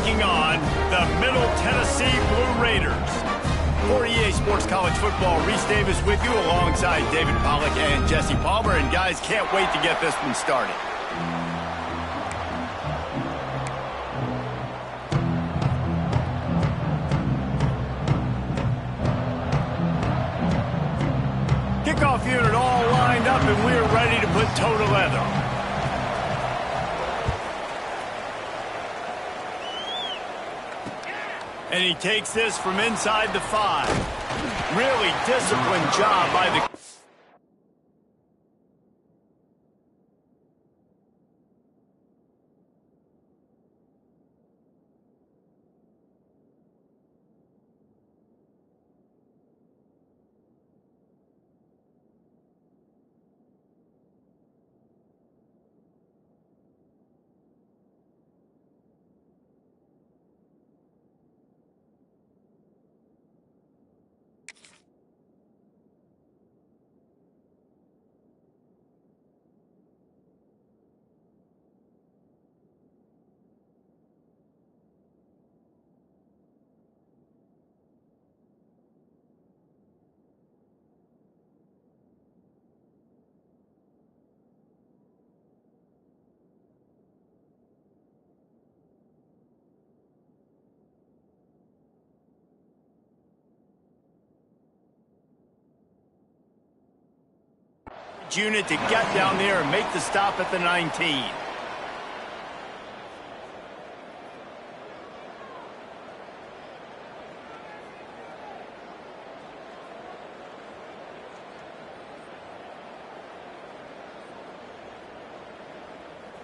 taking on the Middle Tennessee Blue Raiders. For EA Sports College Football, Reese Davis with you alongside David Pollack and Jesse Palmer. And guys, can't wait to get this one started. Kickoff unit all lined up, and we're ready to put toe to leather. And he takes this from inside the 5. Really disciplined job by the... unit to get down there and make the stop at the 19.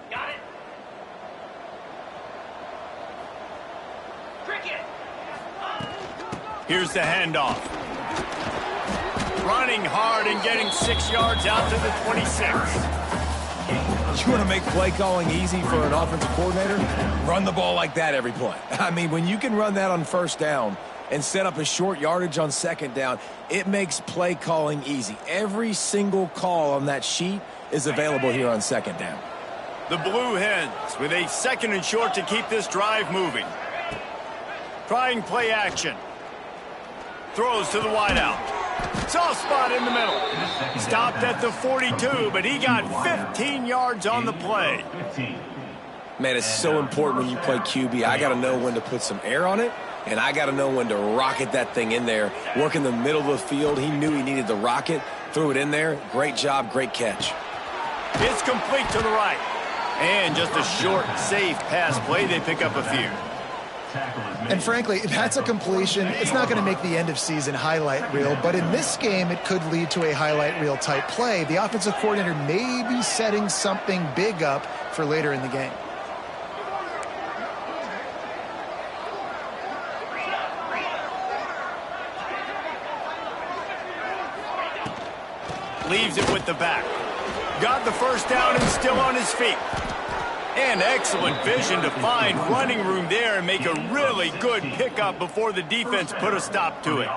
Got it. Cricket. Here's the handoff. Running hard and getting 6 yards out to the 26. You want to make play calling easy for an offensive coordinator? Run the ball like that every play. I mean, when you can run that on first down and set up a short yardage on second down, it makes play calling easy. Every single call on that sheet is available here on second down. The Blue Hens with a 2nd and short to keep this drive moving. Trying play action. Throws to the wideout. Soft spot in the middle. Stopped at the 42, but he got 15 yards on the play. Man, it's so important when you play QB. I got to know when to put some air on it, and I got to know when to rocket that thing in there. Work in the middle of the field. He knew he needed the rocket. Threw it in there. Great job, great catch. It's complete to the right. And just a short, safe pass play. They pick up a few. And frankly, if that's a completion, it's not going to make the end-of-season highlight reel. But in this game, it could lead to a highlight reel type play. The offensive coordinator may be setting something big up for later in the game. Leaves it with the back. Got the first down and still on his feet. And excellent vision to find running room there and make a really good pickup before the defense put a stop to it.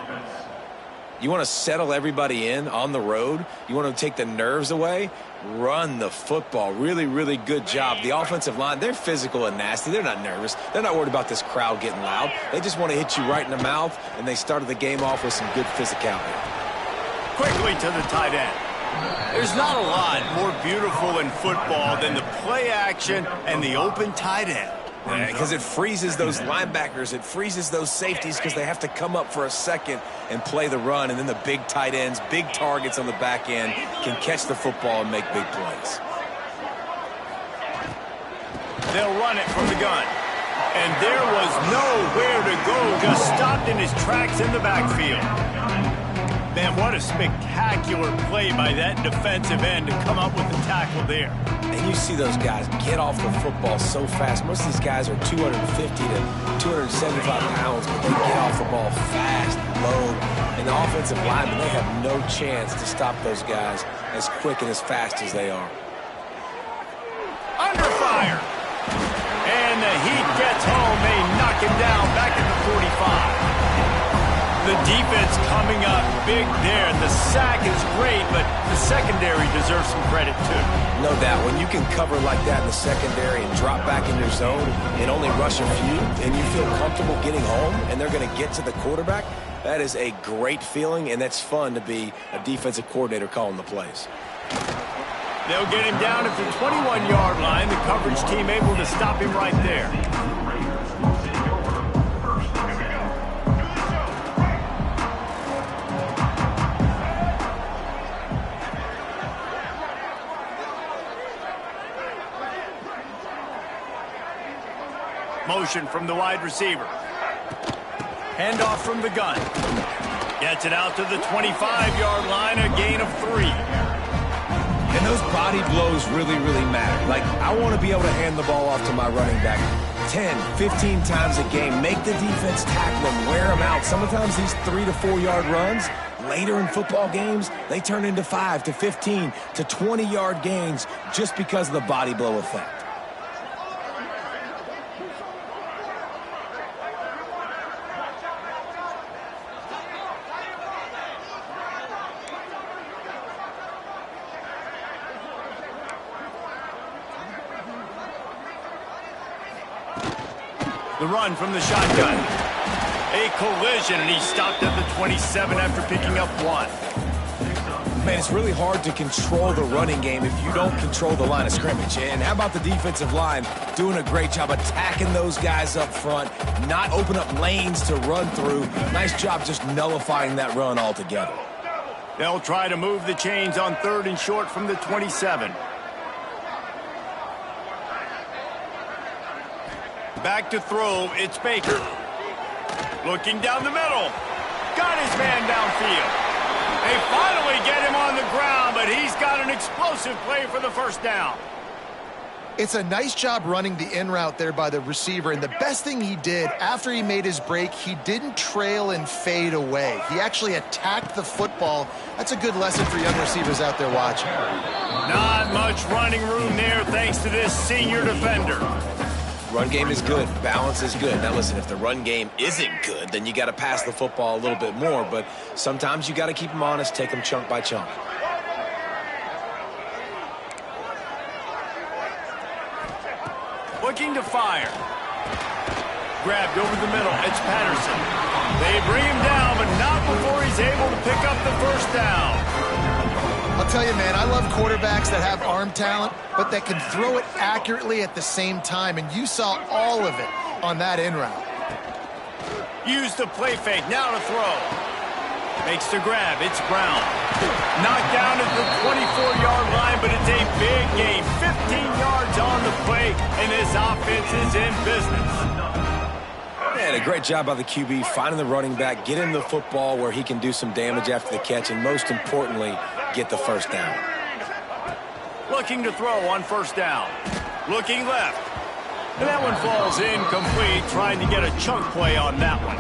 You want to settle everybody in on the road? You want to take the nerves away? Run the football. Really, really good job. The offensive line, they're physical and nasty. They're not nervous. They're not worried about this crowd getting loud. They just want to hit you right in the mouth, and they started the game off with some good physicality. Quickly to the tight end. There's not a lot more beautiful in football than the play action and the open tight end. Because it freezes those linebackers. It freezes those safeties because they have to come up for a second and play the run. And then the big tight ends, big targets on the back end can catch the football and make big plays. They'll run it from the gun. And there was nowhere to go. Just stopped in his tracks in the backfield. Man, what a spectacular play by that defensive end to come up with the tackle there. And you see those guys get off the football so fast. Most of these guys are 250 to 275 pounds, but they get off the ball fast, low. And the offensive linemen, they have no chance to stop those guys as quick and as fast as they are. Under fire. And the heat gets home. They knock him down back at the 45. The Defense coming up big there. The sack is great, but the secondary deserves some credit too. No doubt. When you can cover like that in the secondary and drop back in your zone and only rush a few, and you feel comfortable getting home, and they're going to get to the quarterback, that is a great feeling, and that's fun to be a defensive coordinator calling the plays. They'll get him down at the 21-yard line. The coverage team able to stop him right there. Motion from the wide receiver. Handoff from the gun. Gets it out to the 25-yard line, a gain of 3. And those body blows really, really matter. Like, I want to be able to hand the ball off to my running back 10, 15 times a game. Make the defense tackle them, wear them out. Sometimes these 3 to 4 yard runs, later in football games, they turn into 5 to 15 to 20-yard gains just because of the body blow effect. The run from the shotgun. A collision, and he stopped at the 27 after picking up 1. Man, it's really hard to control the running game if you don't control the line of scrimmage. And how about the defensive line doing a great job attacking those guys up front, not open up lanes to run through. Nice job just nullifying that run altogether. They'll try to move the chains on 3rd and short from the 27. Back to throw, it's Baker. Looking down the middle. Got his man downfield. They finally get him on the ground, but he's got an explosive play for the first down. It's a nice job running the in route there by the receiver, and the best thing he did after he made his break, he didn't trail and fade away. He actually attacked the football. That's a good lesson for young receivers out there watching. Not much running room there thanks to this senior defender. Run game is good. Balance is good. Now, listen, if the run game isn't good, then you got to pass the football a little bit more. But sometimes you got to keep them honest, take them chunk by chunk. Looking to fire. Grabbed over the middle. It's Patterson. They bring him down, but not before he's able to pick up the first down. I'll tell you, man, I love quarterbacks that have arm talent, but that can throw it accurately at the same time, and you saw all of it on that in route. Use the play fake, now to throw. Makes the grab, it's Brown. Knocked down at the 24-yard line, but it's a big gain. 15 yards on the play, and this offense is in business. Man, a great job by the QB finding the running back, get him the football where he can do some damage after the catch, and most importantly, get the first down. Looking to throw on first down. Looking left. And that one falls incomplete, trying to get a chunk play on that one.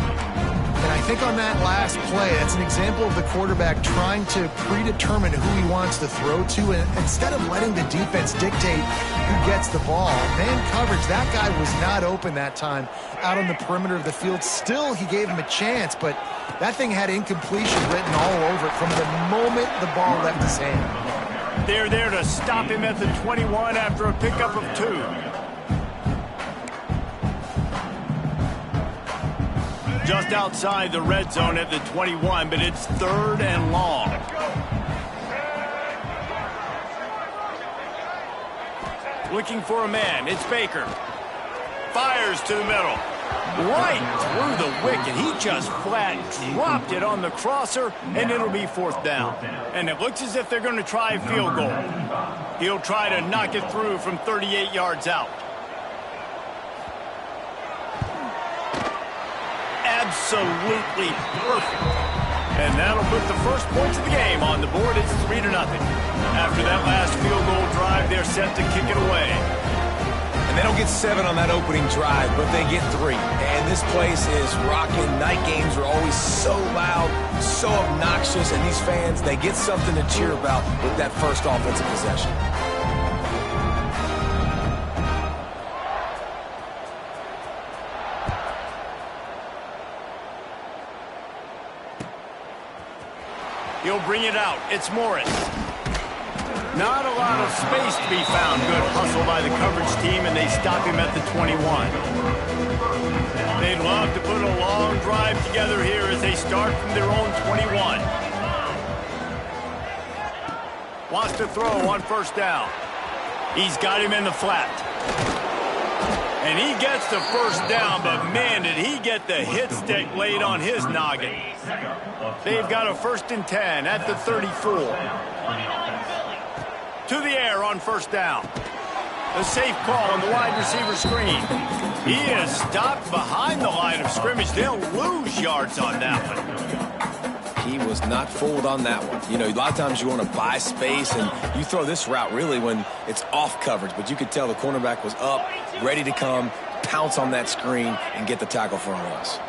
And I think on that last play, that's an example of the quarterback trying to predetermine who he wants to throw to, and instead of letting the defense dictate who gets the ball. Man coverage, that guy was not open that time out on the perimeter of the field. Still, he gave him a chance, but that thing had incompletion written all over it from the moment the ball left his hand. They're there to stop him at the 21 after a pickup of 2. Just outside the red zone at the 21, but it's 3rd and long. Looking for a man, it's Baker. Fires to the middle. Right through the wicket. He just flat dropped it on the crosser, and it'll be 4th down. And it looks as if they're going to try a field goal. He'll try to knock it through from 38 yards out. Absolutely perfect. And that'll put the first points of the game on the board. It's 3-0. After that last field goal drive, they're set to kick it away. And they don't get 7 on that opening drive, but they get 3. And this place is rocking. Night games are always so loud, so obnoxious, and these fans, they get something to cheer about with that first offensive possession. He'll bring it out. It's Morris. Not a lot of space to be found. Good hustle by the coverage team, and they stop him at the 21. They'd love to put a long drive together here as they start from their own 21. Wants to throw on first down. He's got him in the flat. And he gets the first down, but man, did he get the hit stick laid on his noggin. They've got a 1st and 10 at the 34. To the air on first down. The safe call on the wide receiver screen. He is stopped behind the line of scrimmage. They'll lose yards on that one. He was not fooled on that one. You know, a lot of times you want to buy space, and you throw this route really when it's off coverage. But you could tell the cornerback was up, ready to come, pounce on that screen, and get the tackle for a loss.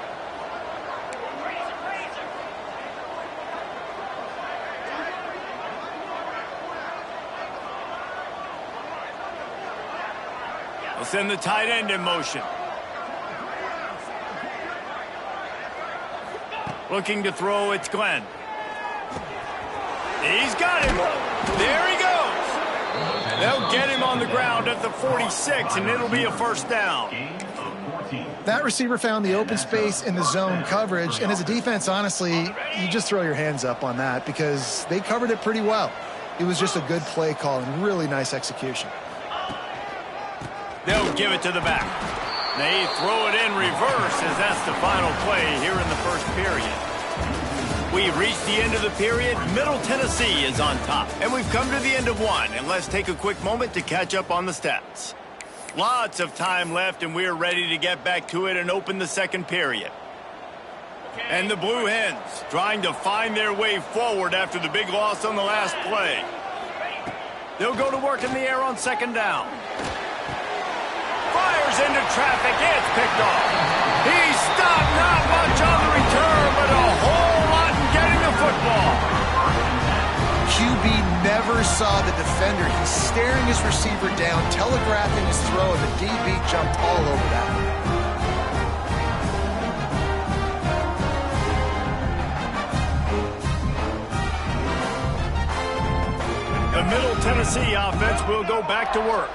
They'll send the tight end in motion. Looking to throw, it's Glenn. He's got him. There he goes. They'll get him on the ground at the 46, and it'll be a first down. That receiver found the open space in the zone coverage, and as a defense, honestly, you just throw your hands up on that because they covered it pretty well. It was just a good play call and really nice execution. They'll give it to the back. They throw it in reverse as that's the final play here in the first period. We've reached the end of the period. Middle Tennessee is on top. And we've come to the end of one. And let's take a quick moment to catch up on the stats. Lots of time left, and we're ready to get back to it and open the second period. And the Blue Hens trying to find their way forward after the big loss on the last play. They'll go to work in the air on second down. Fires into traffic. It's picked off. He's stopped. Not much on the return, but a whole lot in getting the football. QB never saw the defender. He's staring his receiver down, telegraphing his throw, and the DB jumped all over that. The Middle Tennessee offense will go back to work.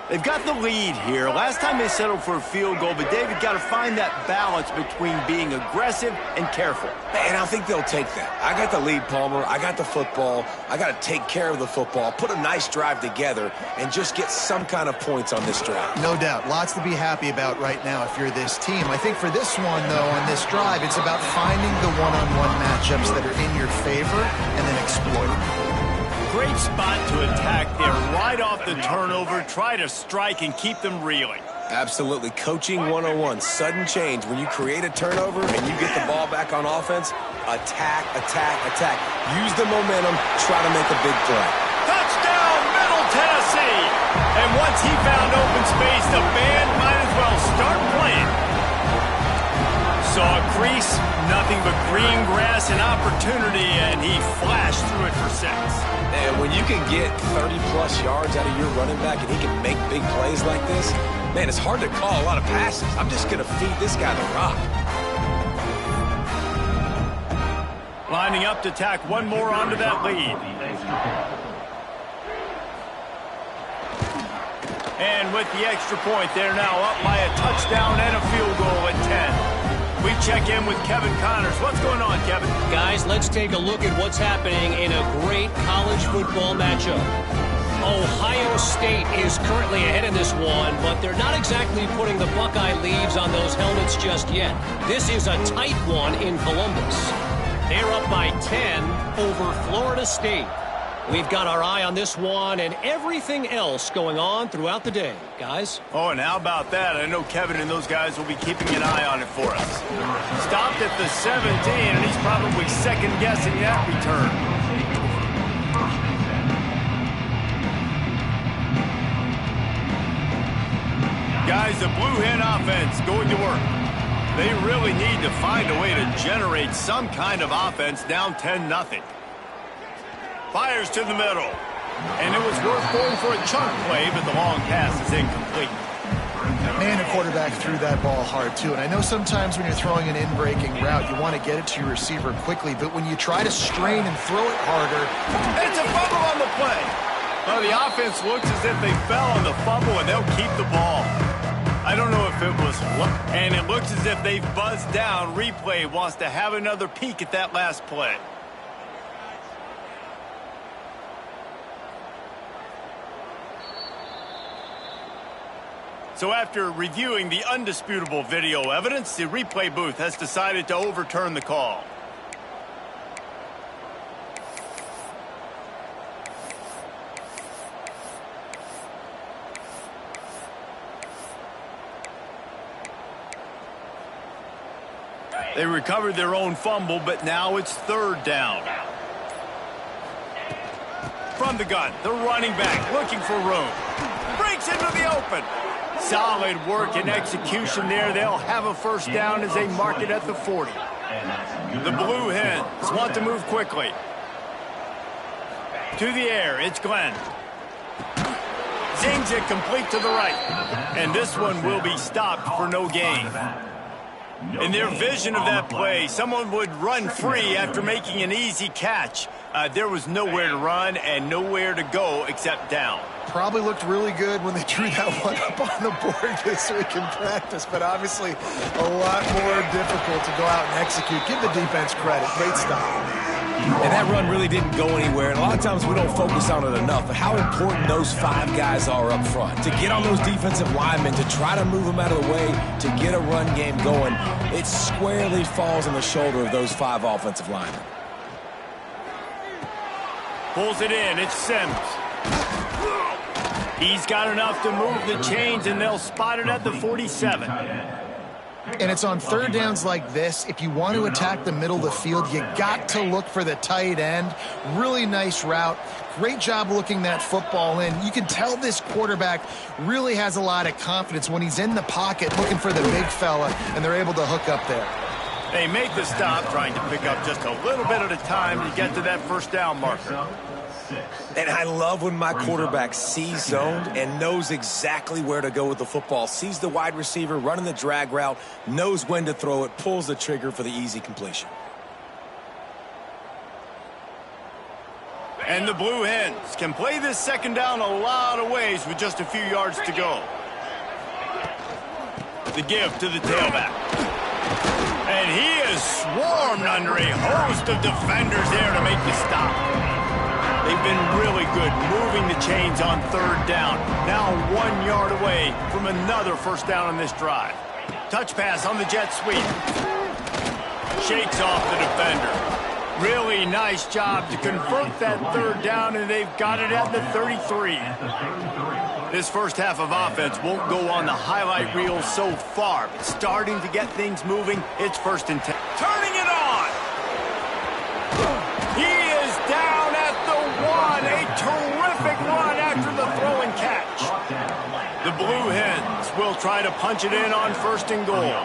They've got the lead here. Last time they settled for a field goal, but David got to find that balance between being aggressive and careful. And I think they'll take that. I got the lead, Palmer. I got the football. I got to take care of the football, put a nice drive together, and just get some kind of points on this drive. No doubt. Lots to be happy about right now if you're this team. I think for this one, though, on this drive, it's about finding the one-on-one matchups that are in your favor and then exploiting them. Great spot to attack there, right off the turnover. Try to strike and keep them reeling. Absolutely. Coaching 101. Sudden change. When you create a turnover and you get the ball back on offense, attack, attack, attack. Use the momentum. Try to make a big play. Touchdown, Middle Tennessee! And once he found open space, the band might as well start playing. Saw a crease, nothing but green grass and opportunity, and he flashed through it for 6. And when you can get 30-plus yards out of your running back and he can make big plays like this, man, it's hard to call a lot of passes. I'm just going to feed this guy the rock. Lining up to tack one more onto that lead. And with the extra point, they're now up by a touchdown and a field goal at 10. We check in with Kevin Connors. What's going on, Kevin? Guys, let's take a look at what's happening in a great college football matchup. Ohio State is currently ahead in this one, but they're not exactly putting the Buckeye leaves on those helmets just yet. This is a tight one in Columbus. They're up by 10 over Florida State. We've got our eye on this one and everything else going on throughout the day, guys. Oh, and how about that? I know Kevin and those guys will be keeping an eye on it for us. Stopped at the 17, and he's probably second-guessing that return. Guys, the Blue Hen offense going to work. They really need to find a way to generate some kind of offense down 10-0. Fires to the middle. And it was worth going for a chunk play, but the long pass is incomplete. Man, the quarterback threw that ball hard, too. And I know sometimes when you're throwing an in-breaking route, you want to get it to your receiver quickly. But when you try to strain and throw it harder... It's a fumble on the play. Well, the offense looks as if they fell on the fumble, and they'll keep the ball. I don't know if it was... And it looks as if they've buzzed down. Replay wants to have another peek at that last play. So after reviewing the undisputable video evidence, the replay booth has decided to overturn the call. They recovered their own fumble, but now it's third down. From the gun, the running back looking for room. Breaks into the open. Solid work and execution there. They'll have a first down as they mark it at the 40. The Blue Hens want to move quickly. To the air, it's Glenn. Zings it complete to the right. And this one will be stopped for no gain. In their vision of that play, someone would run free after making an easy catch. There was nowhere to run and nowhere to go except down. Probably looked really good when they drew that one up on the board this week in practice, but obviously a lot more difficult to go out and execute. Give the defense credit. Great stop. And that run really didn't go anywhere. And a lot of times we don't focus on it enough, but how important those 5 guys are up front. To get on those defensive linemen, to try to move them out of the way, to get a run game going, it squarely falls on the shoulder of those 5 offensive linemen. Pulls it in. It's Sims. He's got enough to move the chains, and they'll spot it at the 47. And it's on third downs like this. If you want to attack the middle of the field, you got to look for the tight end. Really nice route. Great job looking that football in. You can tell this quarterback really has a lot of confidence when he's in the pocket looking for the big fella, and they're able to hook up there. They make the stop, trying to pick up just a little bit at a time to get to that first down marker. And I love when my quarterback sees zoned and knows exactly where to go with the football. Sees the wide receiver running the drag route, knows when to throw it, pulls the trigger for the easy completion. And the Blue Hens can play this second down a lot of ways with just a few yards to go. The give to the tailback. And he is swarmed under a host of defenders there to make the stop. They've been really good moving the chains on third down. Now 1 yard away from another first down on this drive. Touch pass on the jet sweep. Shakes off the defender. Really nice job to convert that third down, and they've got it at the 33. This first half of offense won't go on the highlight reel so far, but starting to get things moving, it's 1st and 10. Turning it on! He is down at the 1. A terrific run after the throw and catch. The Blue Hens will try to punch it in on 1st and goal.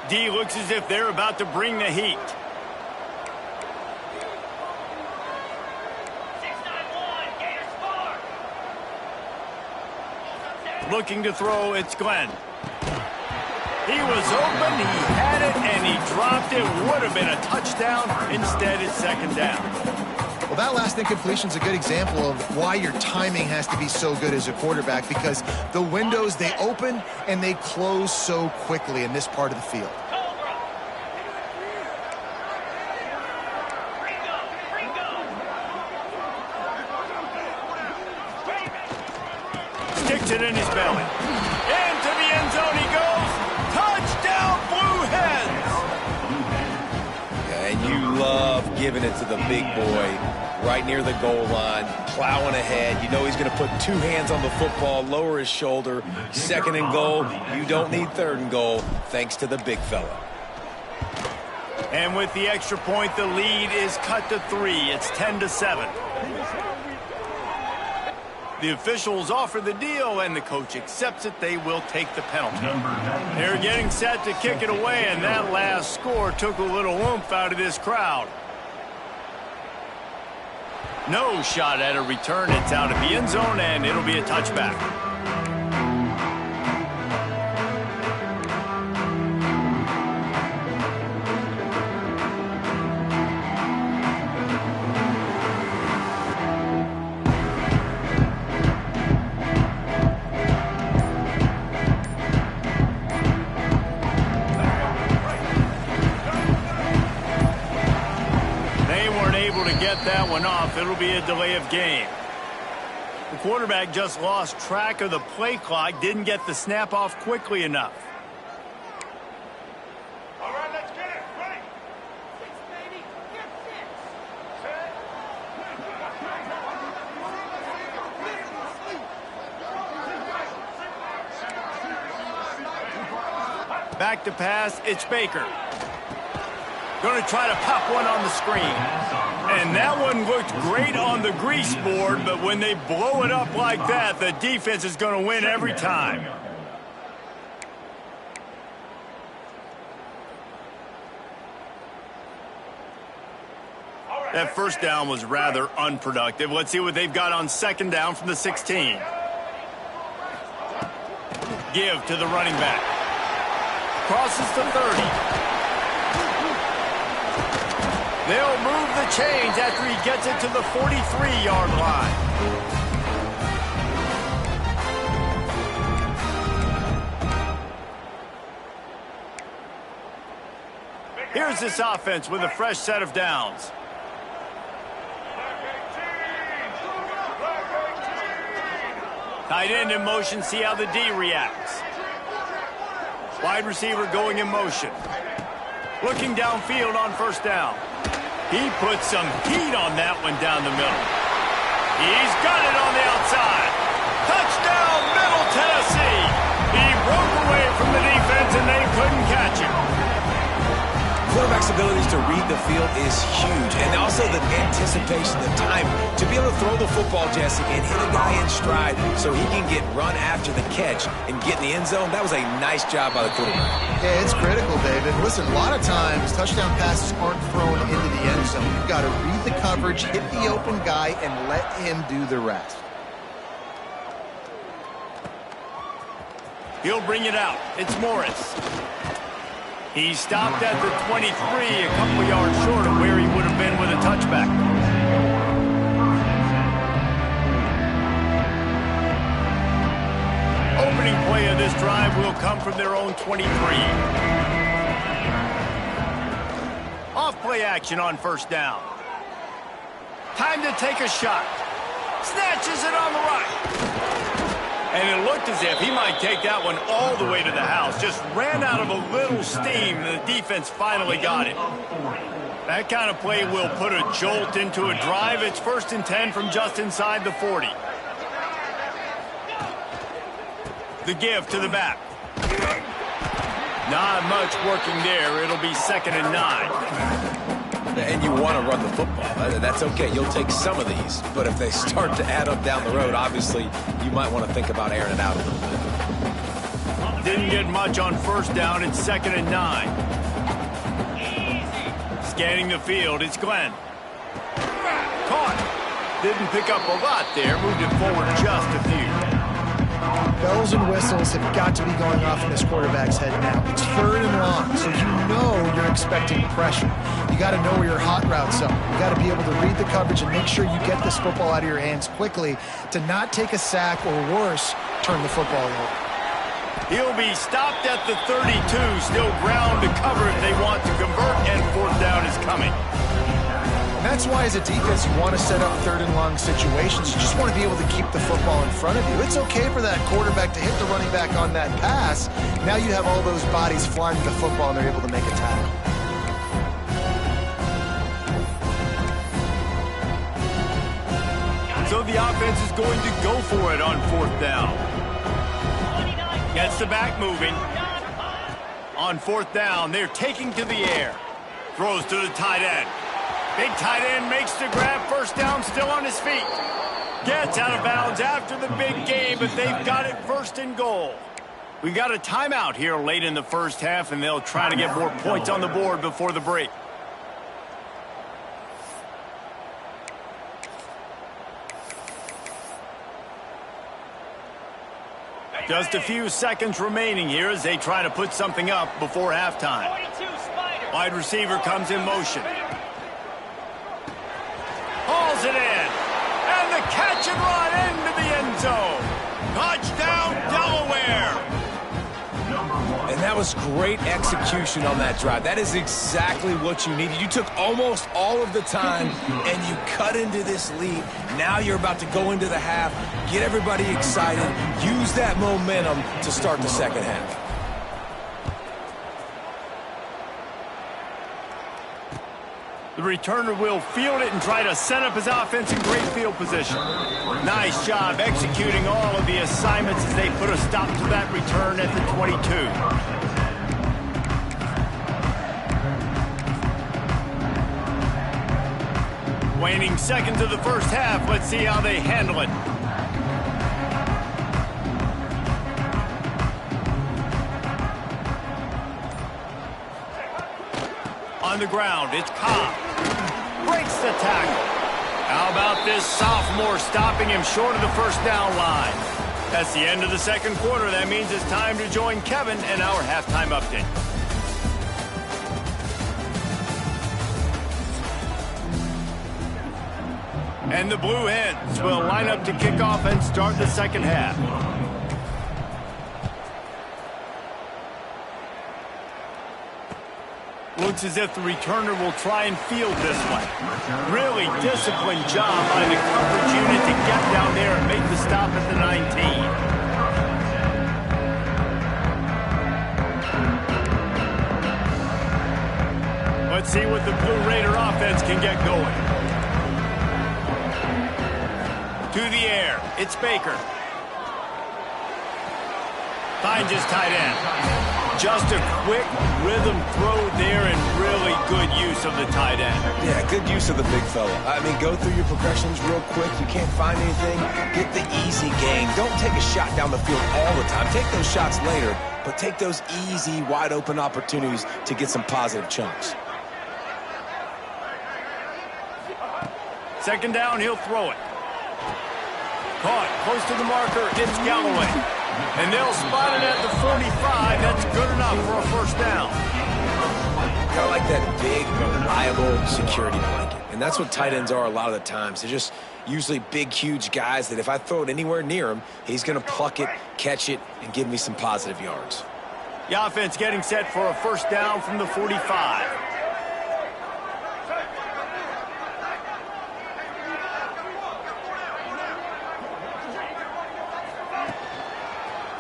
D looks as if they're about to bring the heat. Looking to throw, it's Glenn. He was open, he had it, and he dropped it. Would have been a touchdown. Instead, it's 2nd down. Well, that last incompletion is a good example of why your timing has to be so good as a quarterback, because the windows, they open and they close so quickly in this part of the field. Sticks it in his belly. Into the end zone he goes. Touchdown, Blue Hens! Yeah, and you love giving it to the big boy right near the goal line, plowing ahead. You know he's going to put 2 hands on the football, lower his shoulder. 2nd and goal. You don't need 3rd and goal, thanks to the big fella. And with the extra point, the lead is cut to 3. It's 10-7. The officials offer the deal, and the coach accepts it. They will take the penalty. They're getting set to kick it away, and that last score took a little oomph out of this crowd. No shot at a return. It's out of the end zone, and it'll be a touchback. one off. It'll be a delay of game. The quarterback just lost track of the play clock, didn't get the snap off quickly enough. All right, let's get it. Ready? Back to pass, it's Baker. Going to try to pop one on the screen. And that one looked great on the grease board, but when they blow it up like that, the defense is going to win every time. That first down was rather unproductive. Let's see what they've got on second down from the 16. Give to the running back. Crosses to 30. They'll move the chains after he gets it to the 43-yard line. Here's this offense with a fresh set of downs. Tight end in motion, see how the D reacts. Wide receiver going in motion. Looking downfield on first down. He put some heat on that one down the middle. He's got it on the outside. Touchdown, Middle Tennessee. He broke away from the defense and they couldn't catch him. Quarterback's abilities to read the field is huge, and also the anticipation, the time to be able to throw the football, Jesse, and hit a guy in stride so he can get run after the catch and get in the end zone. That was a nice job by the quarterback. Yeah, it's critical, David. Listen, a lot of times touchdown passes aren't thrown into the end zone. You've got to read the coverage, hit the open guy, and let him do the rest. He'll bring it out. It's Morris. He stopped at the 23, a couple yards short of where he would have been with a touchback. Opening play of this drive will come from their own 23. Off play action on first down. Time to take a shot. Snatches it on the right. And it looked as if he might take that one all the way to the house. Just ran out of a little steam, and the defense finally got it. That kind of play will put a jolt into a drive. It's 1st and 10 from just inside the 40. The give to the back. Not much working there. It'll be 2nd and 9. And you want to run the football. That's okay. You'll take some of these. But if they start to add up down the road, obviously, you might want to think about airing it out a little bit. Didn't get much on first down. It's 2nd and 9. Scanning the field, it's Glenn. Caught. Didn't pick up a lot there. Moved it forward just a few. Bells and whistles have got to be going off in this quarterback's head now. It's 3rd and long, so you know you're expecting pressure. You got to know where your hot routes are. You got to be able to read the coverage and make sure you get this football out of your hands quickly to not take a sack or worse, turn the football over. He'll be stopped at the 32, still ground to cover if they want to convert, and 4th down is coming. And that's why as a defense you want to set up 3rd and long situations. You just want to be able to keep the football in front of you. It's okay for that quarterback to hit the running back on that pass. Now you have all those bodies flying to the football and they're able to make a tackle. So the offense is going to go for it on 4th down. Gets the back moving. On 4th down, they're taking to the air. Throws to the tight end. Big tight end makes the grab. 1st down, still on his feet. Gets out of bounds after the big game, but they've got it 1st and goal. We got a timeout here late in the first half, and they'll try to get more points on the board before the break. Just a few seconds remaining here as they try to put something up before halftime. Wide receiver comes in motion. Hauls it in. And the catch and run into the end zone. Touchdown, Delaware. And that was was great execution on that drive. That is exactly what you needed. You took almost all of the time, and you cut into this lead. Now you're about to go into the half, get everybody excited, use that momentum to start the second half. The returner will field it and try to set up his offense in great field position. Nice job executing all of the assignments as they put a stop to that return at the 22. Waning seconds of the first half. Let's see how they handle it. On the ground, it's Cobb. Breaks the tackle. How about this sophomore stopping him short of the first down line? That's the end of the second quarter. That means it's time to join Kevin and our halftime update. And the Blue Hens will line up to kick off and start the second half. Looks as if the returner will try and field this one. Really disciplined job by the coverage unit to get down there and make the stop at the 19. Let's see what the Blue Raider offense can get going. To the air, it's Baker. Finds his tight end. Just a quick rhythm throw there and really good use of the tight end. Yeah, good use of the big fella. I mean, go through your progressions real quick. You can't find anything. Get the easy game. Don't take a shot down the field all the time. Take those shots later, but take those easy, wide-open opportunities to get some positive chunks. Second down, he'll throw it. Caught close to the marker. It's Galloway. And they'll spot it at the 45. That's good enough for a first down. Kind of like that big, reliable security blanket. And that's what tight ends are a lot of the times. They're just usually big, huge guys that if I throw it anywhere near him, he's going to pluck it, catch it, and give me some positive yards. The offense getting set for a first down from the 45.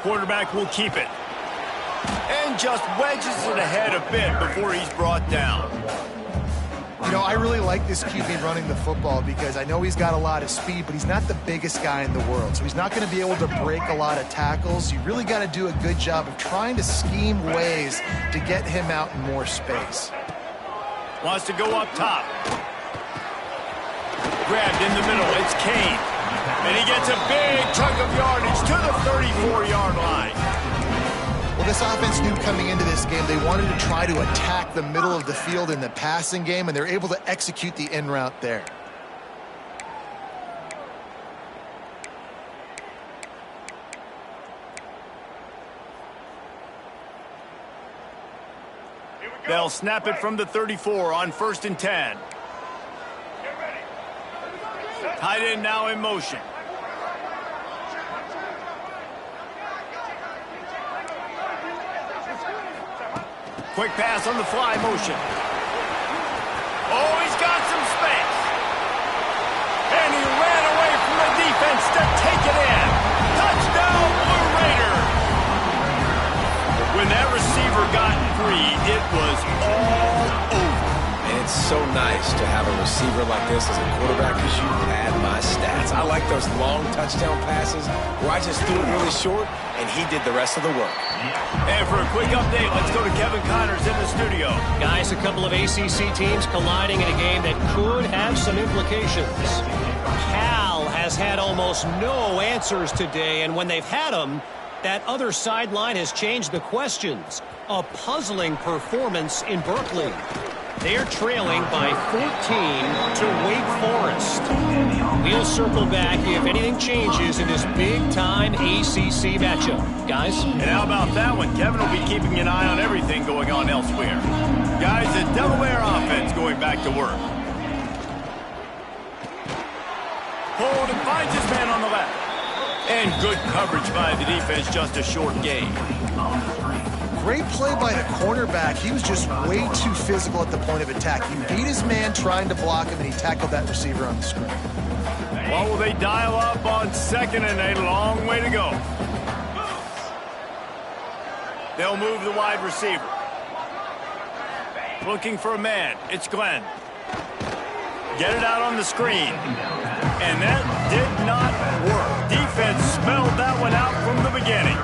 Quarterback will keep it. And just wedges it ahead a bit before he's brought down. You know, I really like this QB running the football because I know he's got a lot of speed, but he's not the biggest guy in the world. So he's not going to be able to break a lot of tackles. You really got to do a good job of trying to scheme ways to get him out in more space. Wants to go up top. Grabbed in the middle. It's Kane. And he gets a big chunk of yardage to the 34-yard line. Well, this offense knew coming into this game they wanted to try to attack the middle of the field in the passing game, and they're able to execute the in route there. They'll snap it from the 34 on 1st and 10. Tight end now in motion. Quick pass on the fly motion. Oh, he's got some space. And he ran away from the defense to take it in. Touchdown, Blue Raider. When that receiver got free, it was all over. And it's so nice to have a receiver like this as a quarterback because you had my stats. I like those long touchdown passes where I just threw it really short and he did the rest of the work. And for a quick update, let's go to Kevin Connors in the studio. Guys, a couple of ACC teams colliding in a game that could have some implications. Cal has had almost no answers today, and when they've had them, that other sideline has changed the questions. A puzzling performance in Berkeley. They're trailing by 14 to Wake Forest. We'll circle back if anything changes in this big-time ACC matchup. Guys? And how about that one? Kevin will be keeping an eye on everything going on elsewhere. Guys, the Delaware offense going back to work. Hold and finds his man on the left. And good coverage by the defense, just a short gain. Great play by the cornerback. He was just way too physical at the point of attack. He beat his man trying to block him, and he tackled that receiver on the screen. What will they dial up on 2nd and a long way to go? They'll move the wide receiver. Looking for a man. It's Glenn. Get it out on the screen. And that did not work. Defense smelled that one out from the beginning.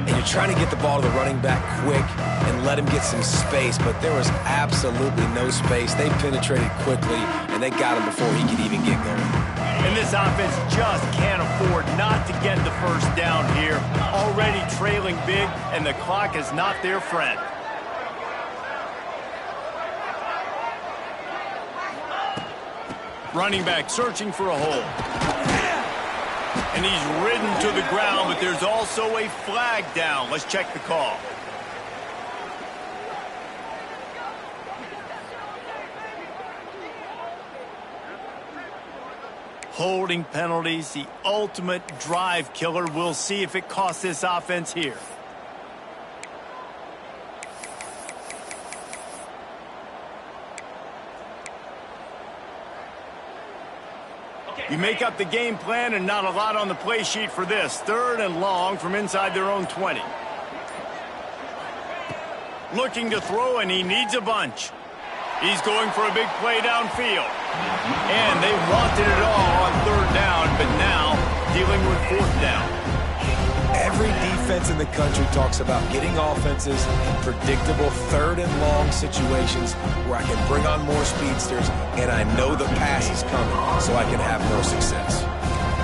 And you're trying to get the ball to the running back quick and let him get some space, but there was absolutely no space. They penetrated quickly, and they got him before he could even get going. And this offense just can't afford not to get the first down here. Already trailing big, and the clock is not their friend. Running back searching for a hole. And he's ridden to the ground, but there's also a flag down. Let's check the call. Holding penalties, the ultimate drive killer. We'll see if it costs this offense here. You make up the game plan and not a lot on the play sheet for this. 3rd and long from inside their own 20. Looking to throw, and he needs a bunch. He's going for a big play downfield. And they wanted it all on 3rd down, but now dealing with 4th down. Every defense in the country talks about getting offenses in predictable 3rd and long situations where I can bring on more speedsters and I know the pass is coming so I can have more success.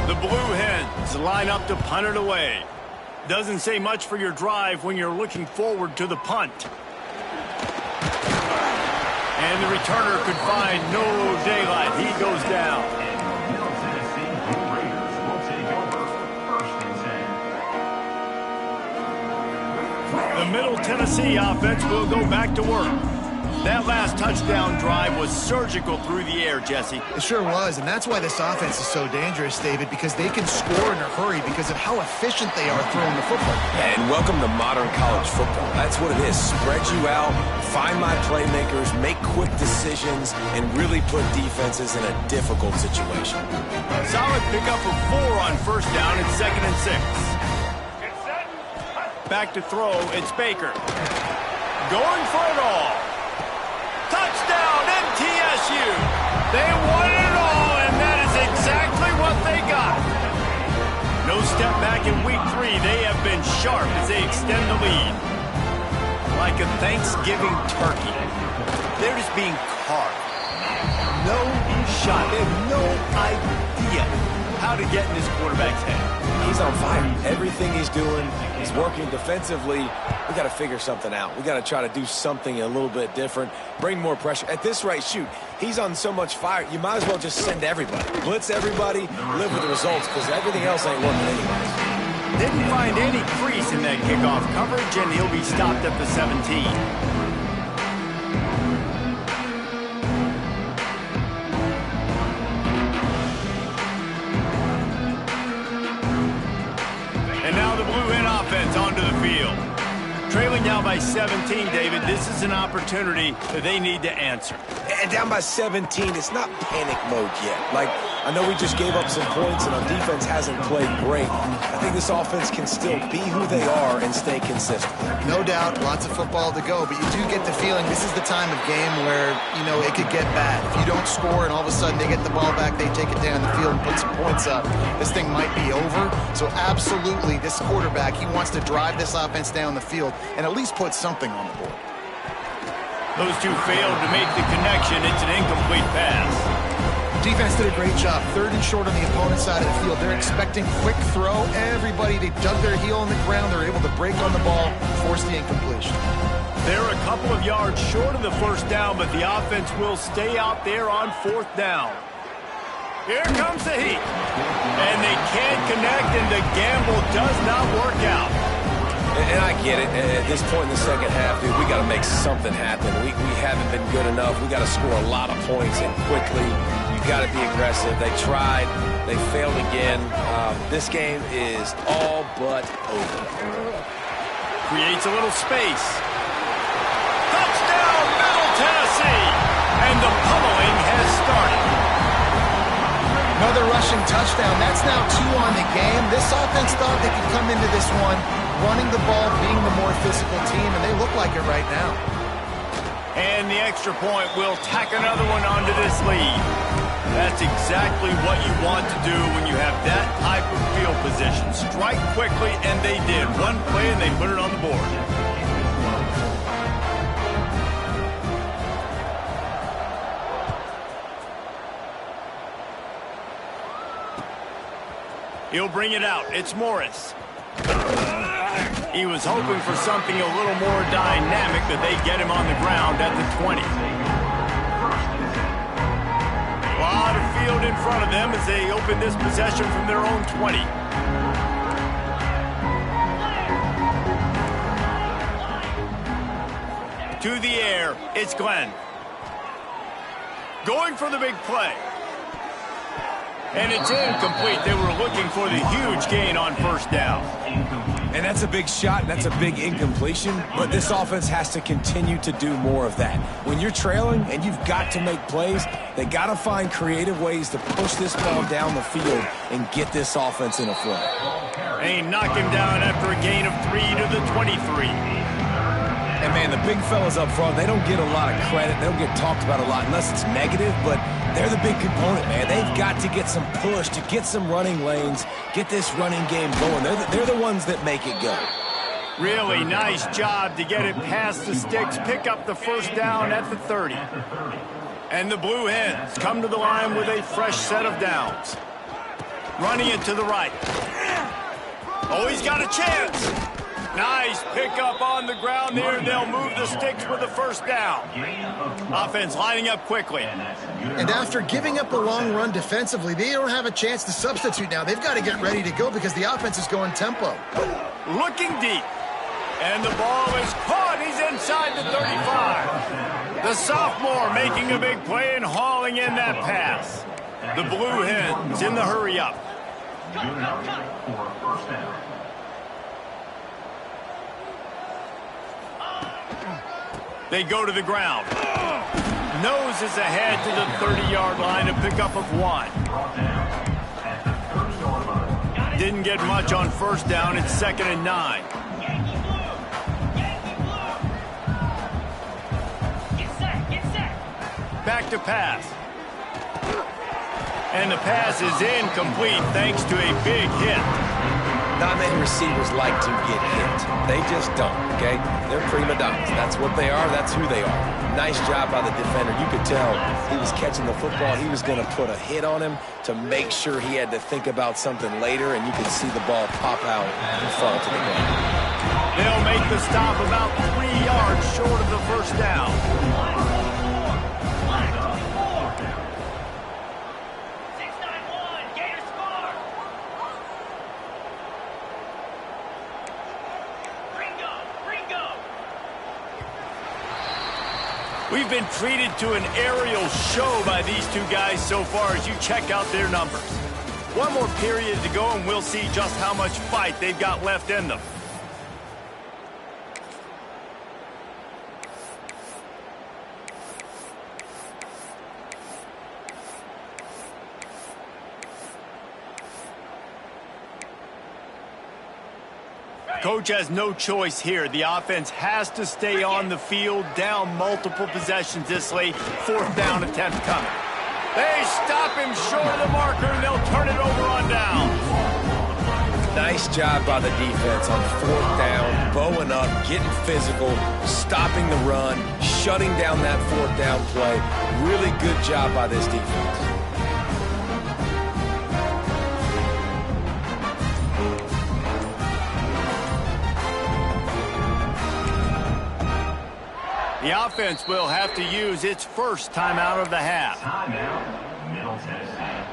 The Blue Hens line up to punt it away. Doesn't say much for your drive when you're looking forward to the punt. And the returner could find no daylight. He goes down. The Middle Tennessee offense will go back to work. That last touchdown drive was surgical through the air, Jesse. It sure was, and that's why this offense is so dangerous, David, because they can score in a hurry because of how efficient they are throwing the football. And welcome to modern college football. That's what it is. Spread you out, find my playmakers, make quick decisions, and really put defenses in a difficult situation. Solid pickup of 4 on 1st down and 2nd and 6. Back to throw, it's Baker. Going for it all. Touchdown, MTSU. They won it all, and that is exactly what they got. No step back in week 3. They have been sharp as they extend the lead. Like a Thanksgiving turkey. They're just being carved. No shot. They have no idea how to get in this quarterback's head. He's on fire. Everything he's doing, he's working defensively. We got to figure something out. We got to try to do something a little bit different, bring more pressure. At this rate, shoot, he's on so much fire, you might as well just send everybody. Blitz everybody, live with the results, because everything else ain't working anyway. Didn't find any crease in that kickoff coverage, and he'll be stopped at the 17. And now the Blue Hen offense onto the field. Trailing down by 17, David, this is an opportunity that they need to answer. And down by 17, it's not panic mode yet. Like, I know we just gave up some points and our defense hasn't played great. I think this offense can still be who they are and stay consistent. No doubt, lots of football to go, but you do get the feeling this is the time of game where, you know, it could get bad. If you don't score and all of a sudden they get the ball back, they take it down the field and put some points up, this thing might be over. So absolutely, this quarterback, he wants to drive this offense down the field and at least put something on the board. Those two failed to make the connection. It's an incomplete pass. Defense did a great job. 3rd and short on the opponent's side of the field. They're expecting quick throw. Everybody, they dug their heel on the ground. They're able to break on the ball, force the incompletion. They're a couple of yards short of the 1st down, but the offense will stay out there on 4th down. Here comes the heat. And they can't connect, and the gamble does not work out. And I get it. At this point in the second half, dude, we got to make something happen. We haven't been good enough. We got to score a lot of points and quickly. You got to be aggressive. They tried. They failed again. This game is all but over. Creates a little space. Touchdown, Middle Tennessee! And the pummeling has started. Another rushing touchdown. That's now 2 on the game. This offense thought they could come into this one running the ball, being the more physical team, and they look like it right now. And the extra point will tack another one onto this lead. That's exactly what you want to do when you have that type of field position. Strike quickly, and they did. One play, and they put it on the board. He'll bring it out. It's Morris. He was hoping for something a little more dynamic, but they get him on the ground at the 20. A lot of field in front of them as they open this possession from their own 20. To the air, it's Glenn. Going for the big play. And it's incomplete. They were looking for the huge gain on first down. And that's a big shot, and that's a big incompletion, but this offense has to continue to do more of that. When you're trailing and you've got to make plays, they got to find creative ways to push this ball down the field and get this offense in a flow. They knock him down after a gain of 3 to the 23. And, man, the big fellas up front, they don't get a lot of credit. They don't get talked about a lot unless it's negative, but they're the big component, man. They've got to get some push, to get some running lanes, get this running game going. They're the ones that make it go. Really nice job to get it past the sticks, pick up the first down at the 30. And the Blue Hens come to the line with a fresh set of downs. Running it to the right. Oh, he's got a chance. Nice pickup on the ground there. They'll move the sticks with the first down. Offense lining up quickly. And after giving up a long run defensively, they don't have a chance to substitute now. They've got to get ready to go because the offense is going tempo. Looking deep. And the ball is caught. He's inside the 35. The sophomore making a big play and hauling in that pass. The Blue Hens in the hurry up. They go to the ground. Noses ahead to the 30-yard line, a pickup of 1. Didn't get much on first down. It's 2nd and 9. Back to pass. And the pass is incomplete thanks to a big hit. Not many receivers like to get hit. They just don't, okay? They're prima donnas. That's what they are. That's who they are. Nice job by the defender. You could tell he was catching the football. He was going to put a hit on him to make sure he had to think about something later, and you could see the ball pop out and fall to the ground. They'll make the stop about 3 yards short of the first down. We've been treated to an aerial show by these two guys so far as you check out their numbers. One more period to go and we'll see just how much fight they've got left in them. Coach has no choice here. The offense has to stay on the field, down multiple possessions this late. 4th down attempt coming. They stop him short of the marker, and they'll turn it over on down. Nice job by the defense on 4th down, bowing up, getting physical, stopping the run, shutting down that 4th down play. Really good job by this defense. The offense will have to use its first timeout of the half. Timeout, Middle Tennessee.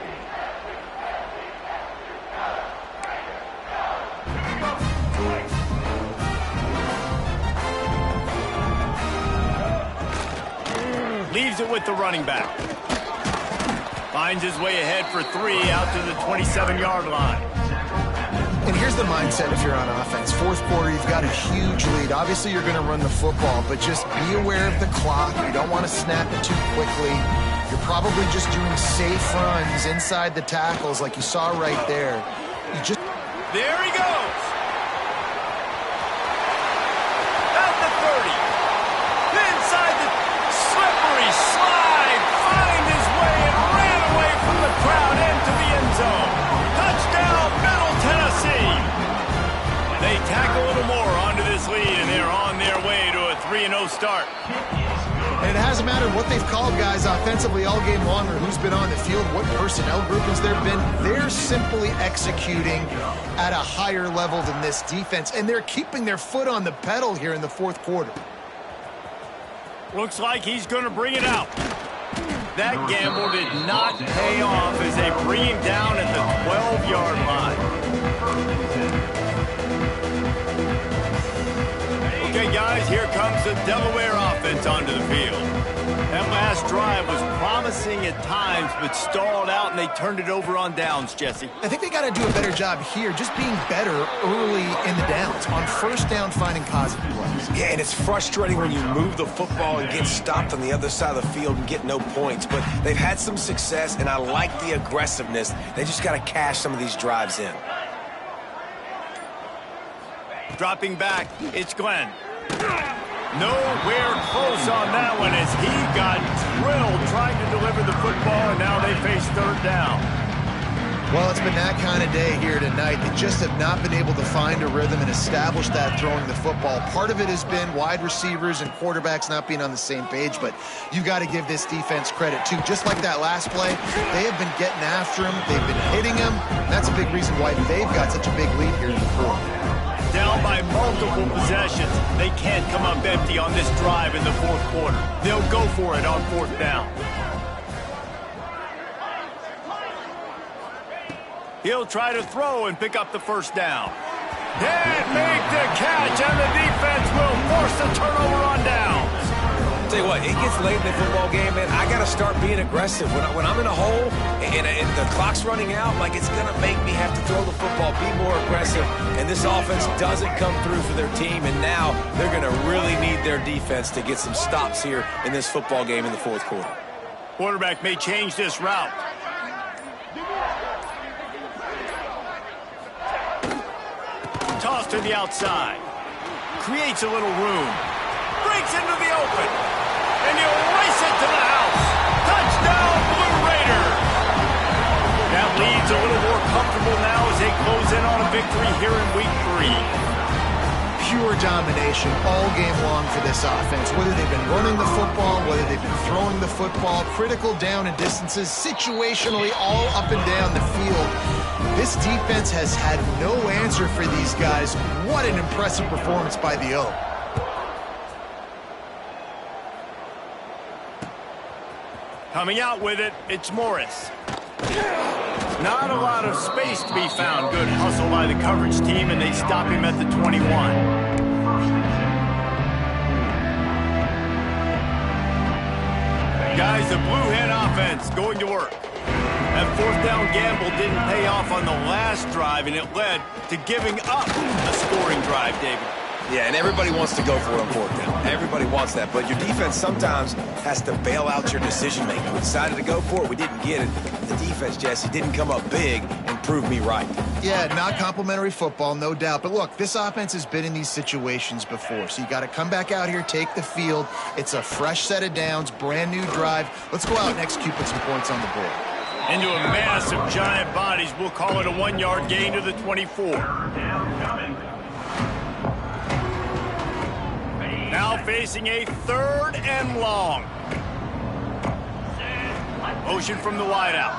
Leaves it with the running back. Finds his way ahead for 3 out to the 27-yard line. And here's the mindset if you're on offense. Fourth quarter, you've got a huge lead. Obviously, you're going to run the football, but just be aware of the clock. You don't want to snap it too quickly. You're probably just doing safe runs inside the tackles like you saw right there. There he goes. At the 30. Inside the slippery slide. Find his way and ran away from the crowd into the end zone. Touchdown, Middle Tennessee. They tack a little more onto this lead, and they're on their way to a 3-0 start. And it hasn't mattered what they've called guys offensively all game long or who's been on the field, what personnel groupings there have been. They're simply executing at a higher level than this defense, and they're keeping their foot on the pedal here in the fourth quarter. Looks like he's going to bring it out. That gamble did not pay off as they bring him down at the 12-yard line. Okay, guys, here comes the Delaware offense onto the field. That last drive was promising at times, but stalled out, and they turned it over on downs, Jesse. I think they got to do a better job here, just being better early in the downs. On first down, finding positive plays. Yeah, and it's frustrating when you move the football and get stopped on the other side of the field and get no points. But they've had some success, and I like the aggressiveness. They just got to cash some of these drives in. Dropping back, it's Glenn. Nowhere close on that one as he got drilled trying to deliver the football, and now they face third down. Well, it's been that kind of day here tonight. They just have not been able to find a rhythm and establish that throwing the football. Part of it has been wide receivers and quarterbacks not being on the same page, but you got to give this defense credit too. Just like that last play, they have been getting after him. They've been hitting him. That's a big reason why they've got such a big lead here in the fourth. Down by multiple possessions. They can't come up empty on this drive in the fourth quarter. They'll go for it on fourth down. He'll try to throw and pick up the first down. Can't make the catch, and the defense will force the turnover on downs. Tell you what, it gets late in the football game, man. I got to start being aggressive. When I'm in a hole and the clock's running out, like, it's going to make me have to throw the football, be more aggressive. And this offense doesn't come through for their team, and now they're going to really need their defense to get some stops here in this football game in the fourth quarter. Quarterback may change this route. Toss to the outside. Creates a little room. Breaks into the open. And he'll race it to the house. Touchdown, Blue Raider. That lead's a little more comfortable now as they close in on a victory here in week 3. Pure domination all game long for this offense. Whether they've been running the football, whether they've been throwing the football, critical down and distances, situationally all up and down the field. This defense has had no answer for these guys. What an impressive performance by the O. Coming out with it, it's Morris. Not a lot of space to be found. Good hustle by the coverage team, and they stop him at the 21. Guys, the Blue Hen offense going to work. That fourth down gamble didn't pay off on the last drive, and it led to giving up a scoring drive, David. Yeah, and everybody wants to go for it on fourth down. Everybody wants that, but your defense sometimes has to bail out your decision-making. We decided to go for it. We didn't get it. The defense, Jesse, didn't come up big and prove me right. Yeah, not complimentary football, no doubt. But look, this offense has been in these situations before, so you got to come back out here, take the field. It's a fresh set of downs, brand new drive. Let's go out and execute, put some points on the board. Into a mass of giant bodies. We'll call it a 1-yard gain to the 24. Now facing a third and long. Motion from the wideout.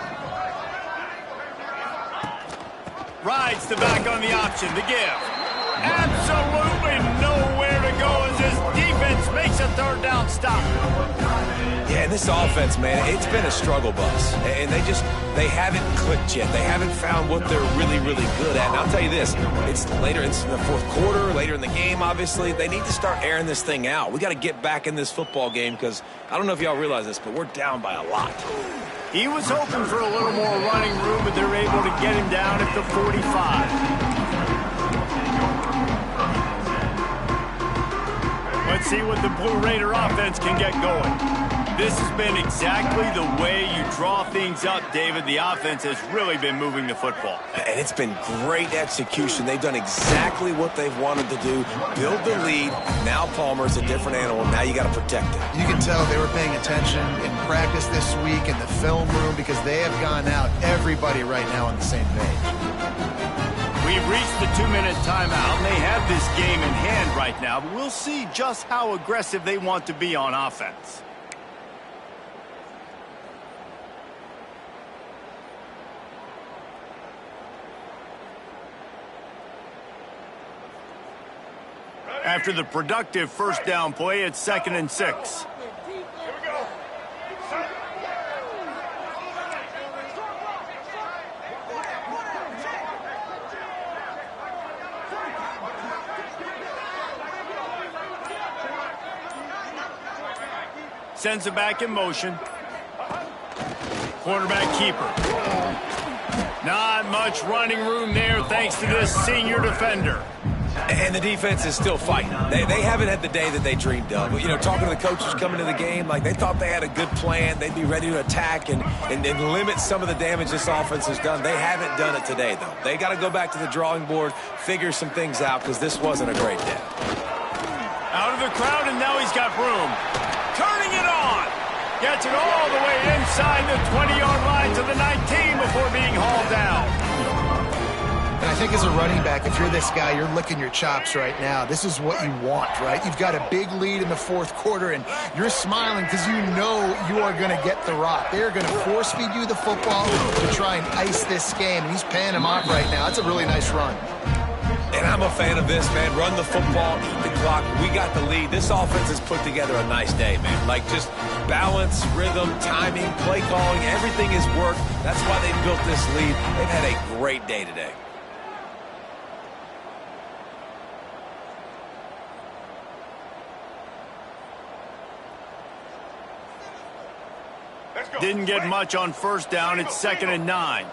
Rides the back on the option. The give. Absolutely nowhere to go as this defense makes a third down stop. Yeah, and this offense, man, it's been a struggle bus. And they haven't clicked yet. They haven't found what they're really, really good at. And I'll tell you this, it's in the fourth quarter, later in the game, obviously. They need to start airing this thing out. We got to get back in this football game because I don't know if y'all realize this, but we're down by a lot. He was hoping for a little more running room, but they're able to get him down at the 45. see what the Blue Raider offense can get going. This has been exactly the way you draw things up, David. The offense has really been moving the football. And it's been great execution. They've done exactly what they've wanted to do. Build the lead. Now Palmer's a different animal. Now you got to protect it. You can tell they were paying attention in practice this week in the film room because they have gone out, everybody right now on the same page. We've reached the 2-minute timeout, and they have this game in hand right now, but we'll see just how aggressive they want to be on offense. After the productive first down play, it's 2nd and 6. Sends it back in motion. Quarterback keeper. Not much running room there thanks to this senior defender. And the defense is still fighting. They haven't had the day that they dreamed of. You know, talking to the coaches coming to the game, like they thought they had a good plan. They'd be ready to attack and limit some of the damage this offense has done. They haven't done it today, though. They got to go back to the drawing board, figure some things out, because this wasn't a great day. Out of the crowd, and now he's got room. Turning it on. Gets it all the way inside the 20-yard line to the 19 before being hauled down. And I think as a running back, if you're this guy, you're licking your chops right now. This is what you want, right? You've got a big lead in the fourth quarter, and you're smiling because you know you are going to get the rock. They're going to force-feed you the football to try and ice this game, and he's paying him off right now. That's a really nice run. And I'm a fan of this, man. Run the football, eat the clock. We got the lead. This offense has put together a nice day, man. Like just balance, rhythm, timing, play calling, everything has worked. That's why they built this lead. They've had a great day today. Didn't get much on first down. It's 2nd and 9.